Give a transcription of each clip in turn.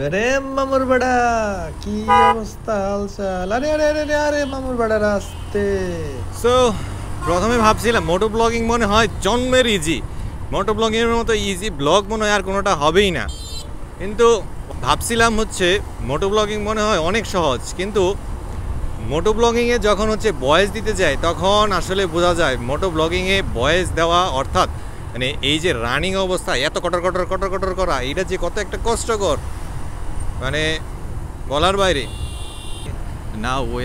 আরে মামুর বেড়া, কি অবস্থা, হালচাল? আরে আরে আরে আরে আরে মামুর বেড়ার আসতে। সো প্রথমে ভাবছিলাম মোটো ব্লগিং মনে হয় জন্মের ইজি, মোটো ব্লগিংয়ের মতো ইজি ব্লগ মনে হয় আর কোনোটা হবেই না। কিন্তু ভাবছিলাম হচ্ছে মোটো ব্লগিং মনে হয় অনেক সহজ, কিন্তু মোটো ব্লগিংয়ে যখন হচ্ছে ভয়েস দিতে যায় তখন আসলে বোঝা যায় মোটো ব্লগিংয়ে ভয়েস দেওয়া অর্থাৎ মানে এই যে রানিং অবস্থা এত কটর কটর কটর কটর করা, এটা যে কত একটা কষ্টকর, মানে বলার বাইরে। নাও we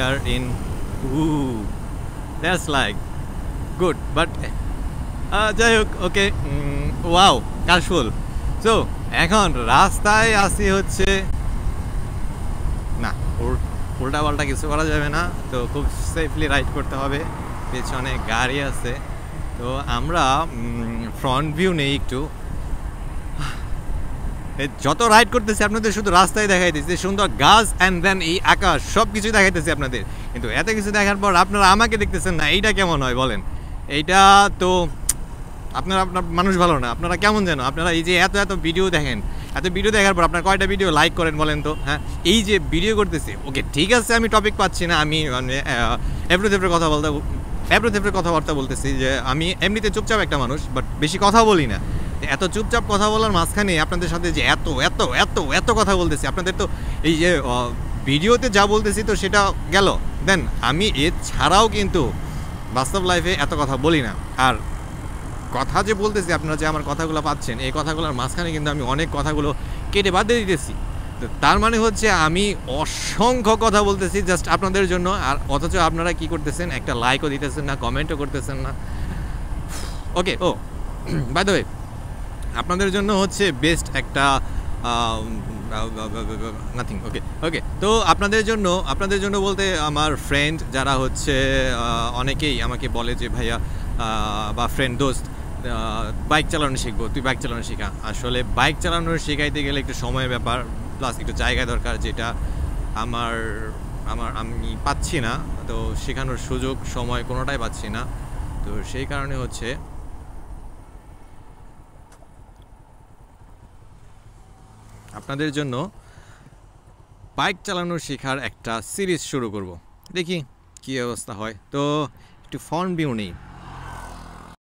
are in ooh, that's like good but যাই হোক, ওকে, ওয়াও কাশফুল। সো এখন রাস্তায় আসি হচ্ছে না, উল্টা পাল্টা কিছু করা যাবে না, তো খুব সেফলি রাইড করতে হবে। পেছনে গাড়ি আছে, তো আমরা ফ্রন্ট ভিউ নেই একটু। যত রাইড করতেছি আপনাদের শুধু রাস্তায় দেখাইতেছি, সুন্দর গাছ অ্যান্ড দেন এই আকাশ সব কিছুই দেখাইতেছি আপনাদের, কিন্তু এত কিছু দেখার পর আপনারা আমাকে দেখতেছেন না, এইটা কেমন হয় বলেন? এইটা তো আপনারা, আপনার মানুষ ভালো না, আপনারা কেমন যেন, আপনারা এই যে এত এত ভিডিও দেখেন, এত ভিডিও দেখার পর আপনার কয়টা ভিডিও লাইক করেন বলেন তো? হ্যাঁ, এই যে ভিডিও করতেছি, ওকে ঠিক আছে, আমি টপিক পাচ্ছি না, আমি মানে এভরিথেভের কথাবার্তা বলতেছি যে আমি এমনিতে চুপচাপ একটা মানুষ, বাট বেশি কথা বলি না। এত চুপচাপ কথা বলার মাঝখানে আপনাদের সাথে যে এত এত এত এত কথা বলতেছি, আপনাদের তো এই যে ভিডিওতে যা বলতেছি তো সেটা গেল, দেন আমি এছাড়াও কিন্তু বাস্তব লাইফে এত কথা বলি না। আর কথা যে বলতেছি, আপনারা যে আমার কথাগুলো পাচ্ছেন, এই কথাগুলোর মাঝখানে কিন্তু আমি অনেক কথাগুলো কেটে বাদ দিয়ে দিতেছি। তো তার মানে হচ্ছে আমি অসংখ্য কথা বলতেছি জাস্ট আপনাদের জন্য, আর অথচ আপনারা কি করতেছেন, একটা লাইকও দিতেছেন না, কমেন্টও করতেছেন না। ওকে, ও বাই দ্য ওয়ে, আপনাদের জন্য হচ্ছে বেস্ট একটা নাথিং। ওকে ওকে, তো আপনাদের জন্য বলতে আমার ফ্রেন্ড যারা হচ্ছে অনেকেই আমাকে বলে যে ভাইয়া বা ফ্রেন্ড দোস্ত বাইক চালানো শিখবো, তুই বাইক চালানো শেখা। আসলে বাইক চালানোর শেখাইতে গেলে একটু সময়ের ব্যাপার, প্লাস একটু জায়গা দরকার, যেটা আমার আমার আমি পাচ্ছি না, তো শেখানোর সুযোগ সময় কোনোটাই পাচ্ছি না। তো সেই কারণে হচ্ছে আপনাদের জন্য বাইক চালানো শেখার একটা সিরিজ শুরু করব, দেখি কী অবস্থা হয়। তো একটু ফ্রন্ট ভিউ নেই,